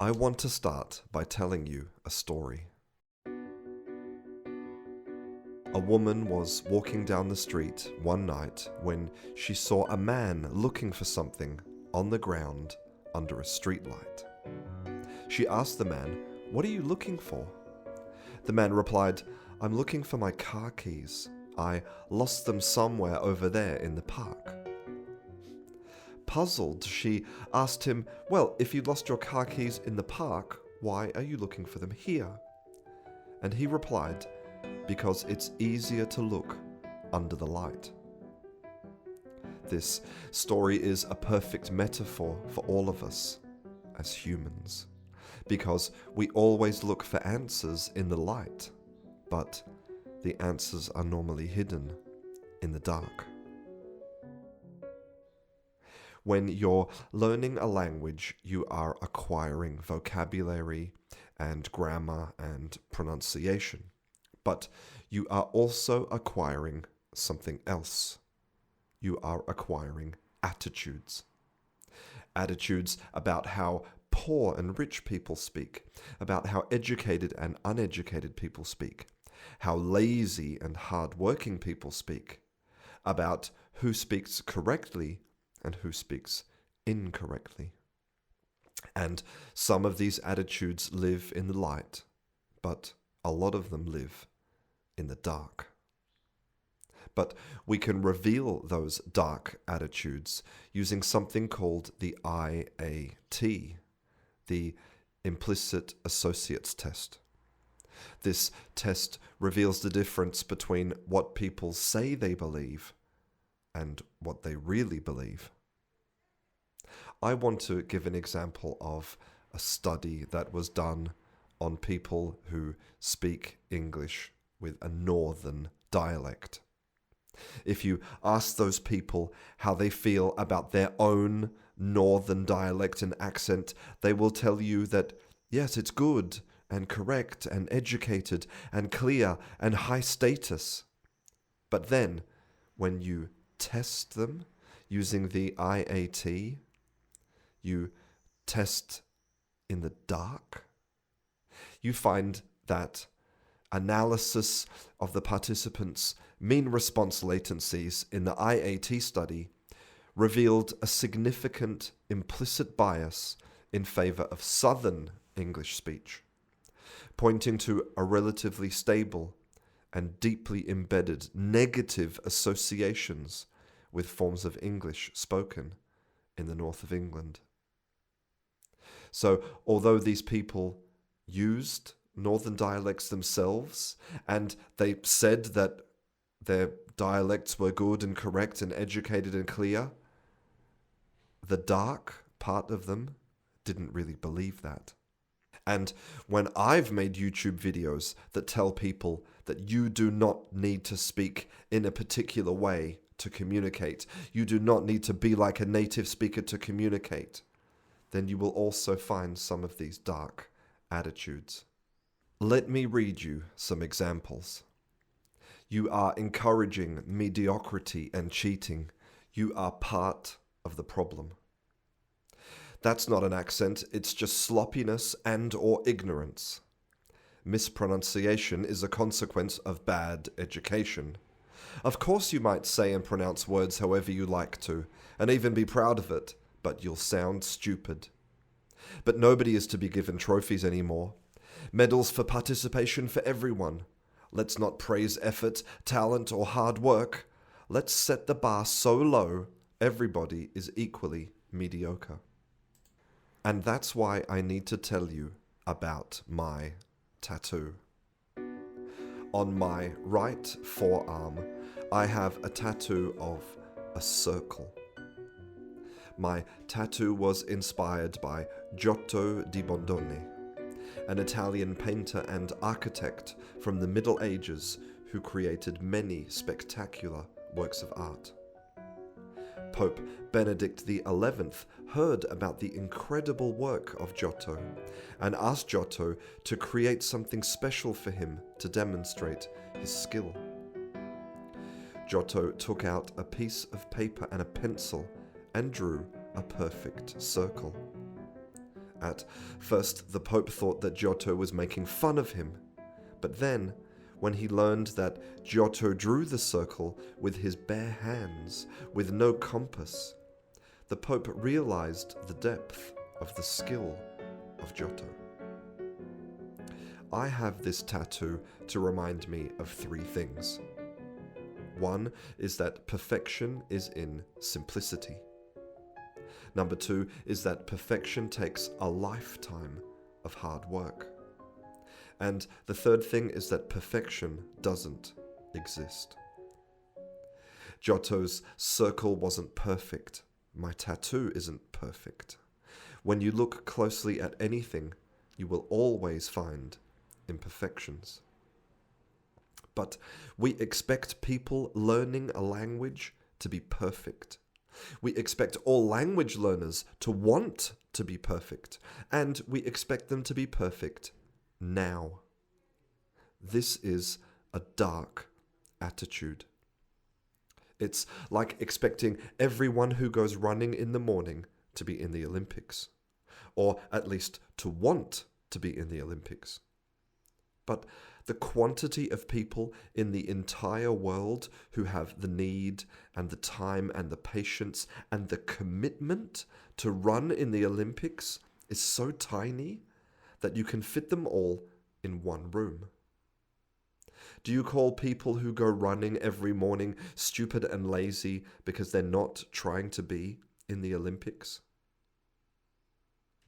I want to start by telling you a story. A woman was walking down the street one night when she saw a man looking for something on the ground under a streetlight. She asked the man, "What are you looking for?" The man replied, "I'm looking for my car keys. I lost them somewhere over there in the park." Puzzled, she asked him, "Well, if you lost your car keys in the park, why are you looking for them here?" And he replied, "Because it's easier to look under the light." This story is a perfect metaphor for all of us as humans, because we always look for answers in the light, but the answers are normally hidden in the dark. When you're learning a language, you are acquiring vocabulary and grammar and pronunciation, but you are also acquiring something else. You are acquiring attitudes. Attitudes about how poor and rich people speak, about how educated and uneducated people speak, how lazy and hard-working people speak, about who speaks correctly and who speaks incorrectly. And some of these attitudes live in the light, but a lot of them live in the dark. But we can reveal those dark attitudes using something called the IAT, the Implicit Associates Test. This test reveals the difference between what people say they believe and what they really believe. I want to give an example of a study that was done on people who speak English with a northern dialect. If you ask those people how they feel about their own northern dialect and accent, they will tell you that, yes, it's good and correct and educated and clear and high status. But then, when you test them using the IAT, you test in the dark, you find that analysis of the participants' mean response latencies in the IAT study revealed a significant implicit bias in favor of Southern English speech, pointing to a relatively stable and deeply embedded negative associations with forms of English spoken in the north of England. So, although these people used northern dialects themselves, and they said that their dialects were good and correct and educated and clear, the dark part of them didn't really believe that. And when I've made YouTube videos that tell people that you do not need to speak in a particular way to communicate, you do not need to be like a native speaker to communicate, then you will also find some of these dark attitudes. Let me read you some examples. You are encouraging mediocrity and cheating. You are part of the problem. That's not an accent, it's just sloppiness and/or ignorance. Mispronunciation is a consequence of bad education. Of course you might say and pronounce words however you like to, and even be proud of it, but you'll sound stupid. But nobody is to be given trophies anymore. Medals for participation for everyone. Let's not praise effort, talent, or hard work. Let's set the bar so low, everybody is equally mediocre. And that's why I need to tell you about my tattoo. On my right forearm, I have a tattoo of a circle. My tattoo was inspired by Giotto di Bondone, an Italian painter and architect from the Middle Ages who created many spectacular works of art. Pope Benedict XI heard about the incredible work of Giotto and asked Giotto to create something special for him to demonstrate his skill. Giotto took out a piece of paper and a pencil and drew a perfect circle. At first, the Pope thought that Giotto was making fun of him, but then, when he learned that Giotto drew the circle with his bare hands, with no compass, the Pope realized the depth of the skill of Giotto. I have this tattoo to remind me of three things. One is that perfection is in simplicity. Number two is that perfection takes a lifetime of hard work. And the third thing is that perfection doesn't exist. Giotto's circle wasn't perfect. My tattoo isn't perfect. When you look closely at anything, you will always find imperfections. But we expect people learning a language to be perfect. We expect all language learners to want to be perfect, and we expect them to be perfect now. This is a dark attitude. It's like expecting everyone who goes running in the morning to be in the Olympics, or at least to want to be in the Olympics. But the quantity of people in the entire world who have the need and the time and the patience and the commitment to run in the Olympics is so tiny that you can fit them all in one room. Do you call people who go running every morning stupid and lazy because they're not trying to be in the Olympics?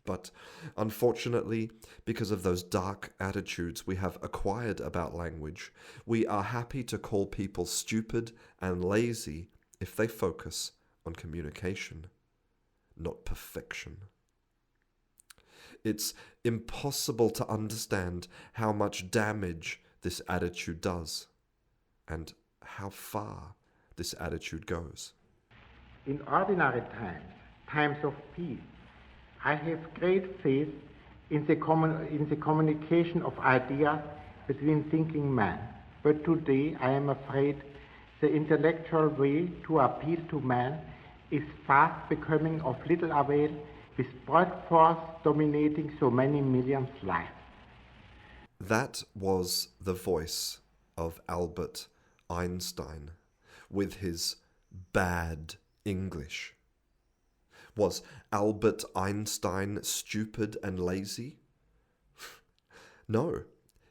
But unfortunately, because of those dark attitudes we have acquired about language, we are happy to call people stupid and lazy if they focus on communication, not perfection. It's impossible to understand how much damage this attitude does and how far this attitude goes. In ordinary times, times of peace, I have great faith in the communication of ideas between thinking men. But today I am afraid the intellectual way to appeal to man is fast becoming of little avail, with broad force dominating so many millions' lives. That was the voice of Albert Einstein with his bad English. Was Albert Einstein stupid and lazy? No,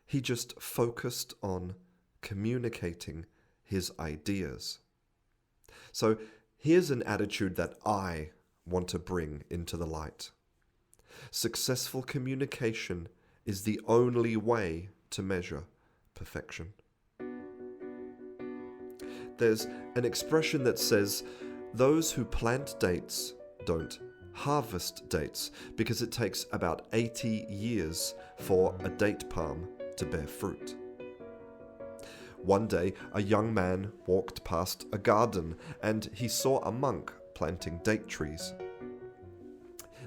he just focused on communicating his ideas. So here's an attitude that I want to bring into the light. Successful communication is the only way to measure perfection. There's an expression that says, those who plant dates don't harvest dates, because it takes about 80 years for a date palm to bear fruit. One day, a young man walked past a garden and he saw a monk planting date trees.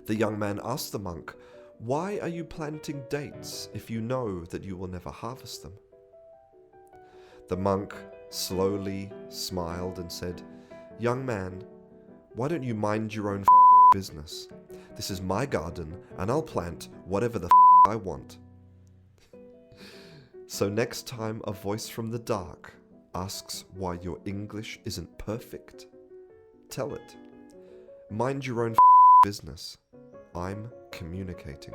The young man asked the monk, "Why are you planting dates if you know that you will never harvest them?" The monk slowly smiled and said, "Young man, why don't you mind your own business? This is my garden and I'll plant whatever the I want." So next time a voice from the dark asks why your English isn't perfect, tell it, mind your own business. I'm communicating.